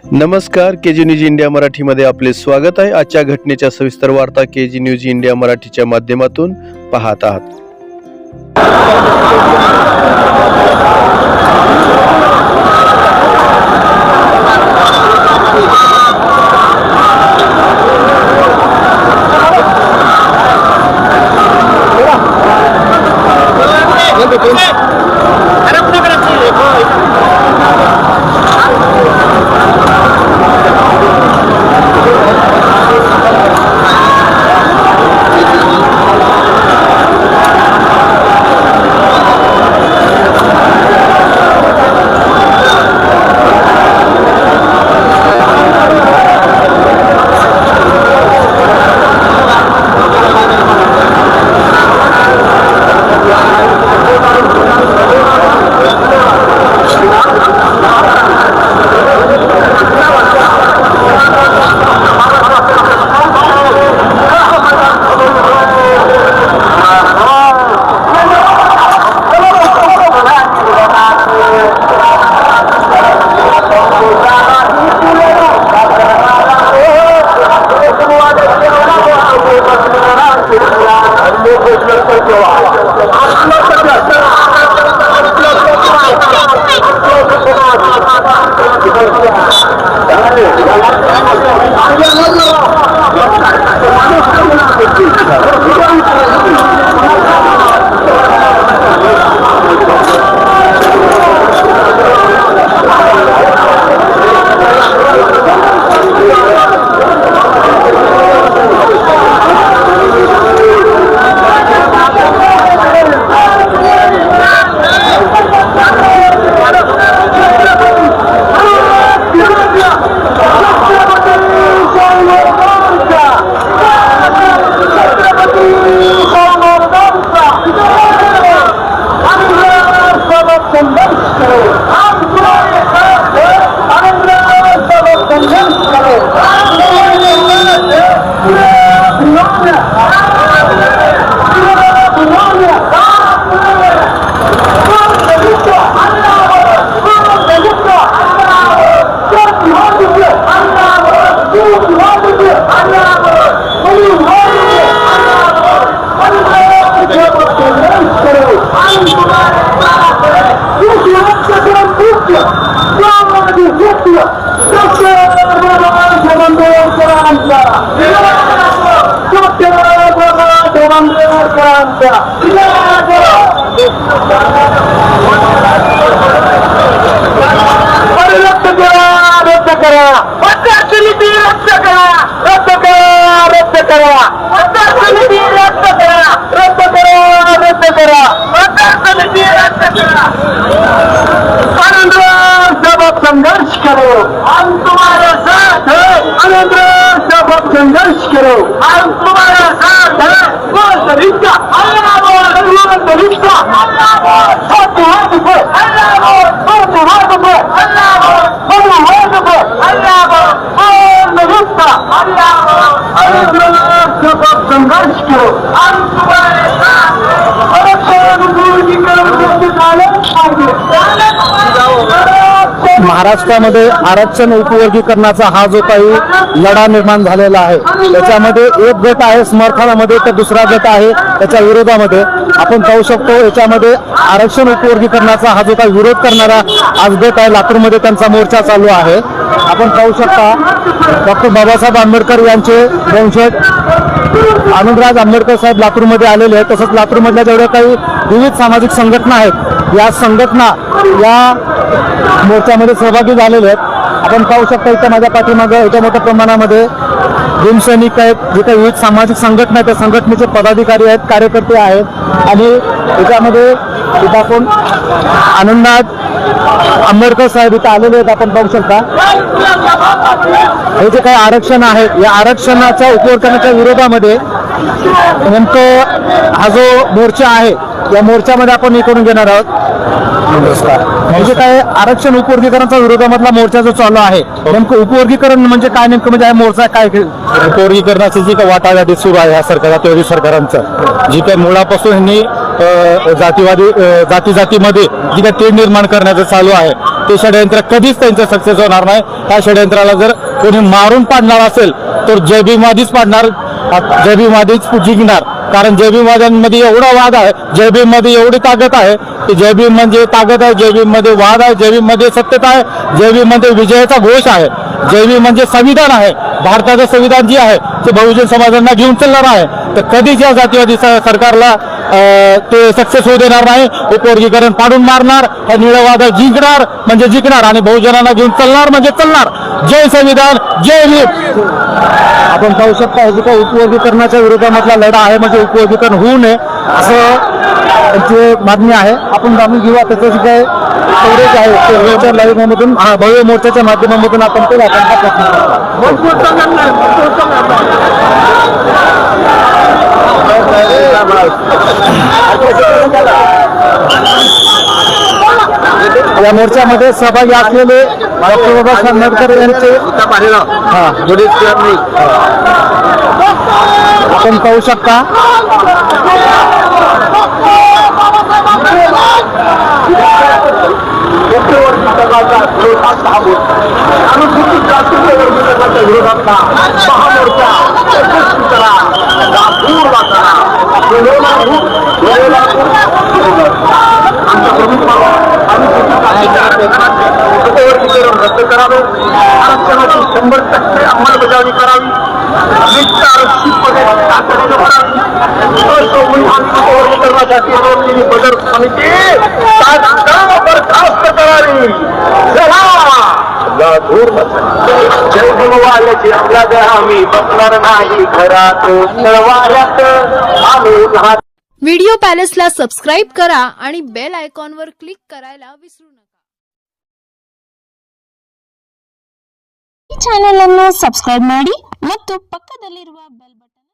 नमस्कार, KG news India मराठीमध्ये आपले स्वागत आहे। आजच्या घटनेच्या सविस्तर वार्ता केजी न्यूज इंडिया मराठीच्या माध्यमातून पाहत आहात। संघर्ष करो, हम तुम्हारे साथ हैं। संघर्ष करो, हम तुम्हारे साथ हैं। वो तरीका अल्लाह बोल, तरीका अल्लाह बोल, हाथ पे अल्लाह बोल, हाथ पे अल्लाह बोल, हाथ पे अल्लाह बोल, तरीका अल्लाह बोल। संघर्ष करो, हम तुम्हारे साथ हैं। महाराष्ट्रामध्ये आरक्षण उपवर्गीकरणाचा हा जो काही लढा निर्माण झालेला आहे त्याच्यामध्ये एक गट आहे समर्थनामध्ये तर दुसरा गट आहे त्याच्या विरोधामध्ये। आपण पाहू शकतो याच्यामध्ये आरक्षण उपवर्गीकरणाचा हा जो काही विरोध करणारा आज गट आहे लातूरमध्ये त्यांचा मोर्चा चालू आहे। आपण पाहू शकता डॉक्टर बाबासाहेब आंबेडकर यांचे वंशज आनंदराज आंबेडकर साहेब लातूरमध्ये आलेले आहेत। तसंच लातूरमधल्या जेवढ्या काही विविध सामाजिक संघटना आहेत या संघटना या मोर्चामध्ये सहभागी झालेले आहेत। आपण पाहू शकता इथं माझ्या पाठीमागे एवढ्या मोठ्या प्रमाणामध्ये भीमसैनिक आहेत, जे काही विविध सामाजिक संघटना आहेत त्या संघटनेचे पदाधिकारी आहेत, कार्यकर्ते आहेत आणि याच्यामध्ये इथं आपण आनंदराज आंबेडकर साहेब इथं आलेले आहेत। आपण पाहू शकता हे जे काही आरक्षण आहे या आरक्षणाच्या उपवर्गीकरणाच्या विरोधामध्ये नेमकं हा जो मोर्चा आहे या मोर्चामध्ये आपण हे करून घेणार आहोत। नमस्कार। म्हणजे काय आरक्षण उपवर्गीकरणाचा विरोधामधला मोर्चा जो चालू आहे नेमकं उपवर्गीकरण म्हणजे काय, नेमकं म्हणजे मोर्चा काय उपवर्गीकरणाची जी काही वाटाघाटी सुरू आहे या सरकारच्या सरकारांचं जी काही मुळापासून यांनी जातीमध्ये जी काही तेढ निर्माण करण्याचं चालू आहे ते षडयंत्र कधीच त्यांचं सक्सेस होणार नाही. त्या षडयंत्राला जर कोणी मारून पाडणार असेल तर जय भीमवादीच पाडणार, जय भीमवादीच जिंकणार. कारण जय भीमवाद्यांमध्ये एवढा वाद आहे, जय भीम मध्ये एवढी ताकद आहे की जय भीम म्हणजे ताकद आहे, जय भीम मध्ये वाद आहे, जय भीम मध्ये सत्यता आहे, जय भीम मध्ये विजयाचा घोष आहे. जय भीम म्हणजे संविधान आहे. भारताचं संविधान जे आहे ते बहुजन समाजांना घेऊन चालणार आहे. तर कधीच या जातीवादी सरकारला ते सक्सेस होऊ देणार नाही. उपवर्गीकरण पाडून मारणार, हा निळवादळ जिंकणार म्हणजे जिंकणार आणि बहुजनांना घेऊन चालणार म्हणजे चालणार. जय संविधान, जय भीम. आपण पाहू शकता की उपवर्गीकरणाच्या विरोधामधला लढा आहे, म्हणजे उपवर्गीकरण होऊ नये असं त्यांची मागणी आहे. आपण जाणून घेऊया त्याचं जे काय कव्हरेज आहे ते भव्य लाईव्हमधून, भव्य मोर्चाच्या माध्यमामधून आपण ते दाखवण्याचा प्रयत्न या मोर्चामध्ये सहभागी असलेले डॉक्टर बाबासाहेब आंबेडकर यांचे आपण पाहू शकता. अनुसूचित जातीच्या वर्गीकरणाच्या विरोधातला महामोर्चा यशस्वी करा, नागपूरला करा, आमच्या प्रमुख उपवर्गीकरण रद्द करावे, आरक्षणाची 100% अंमलबजावणी करावी, तातडीनं करावी. उपवर्गीकरणासाठी नेमलेली बदल समिती बरखास्त करावी. जय भीमवाल्याची आपल्या आम्ही बसणार नाही घरात, वाऱ्यात आम्ही. व्हिडिओ पॅलेसला सबस्क्राईब करा आणि बेल आयकॉनवर क्लिक करायला विसरू नका. ಈ ಚಾನೆಲ್ ಅನ್ನು ಸಬ್ಸ್ಕ್ರೈಬ್ ಮಾಡಿ ಮತ್ತು ಪಕ್ಕದಲ್ಲಿರುವ ಬೆಲ್ ಬಟನ್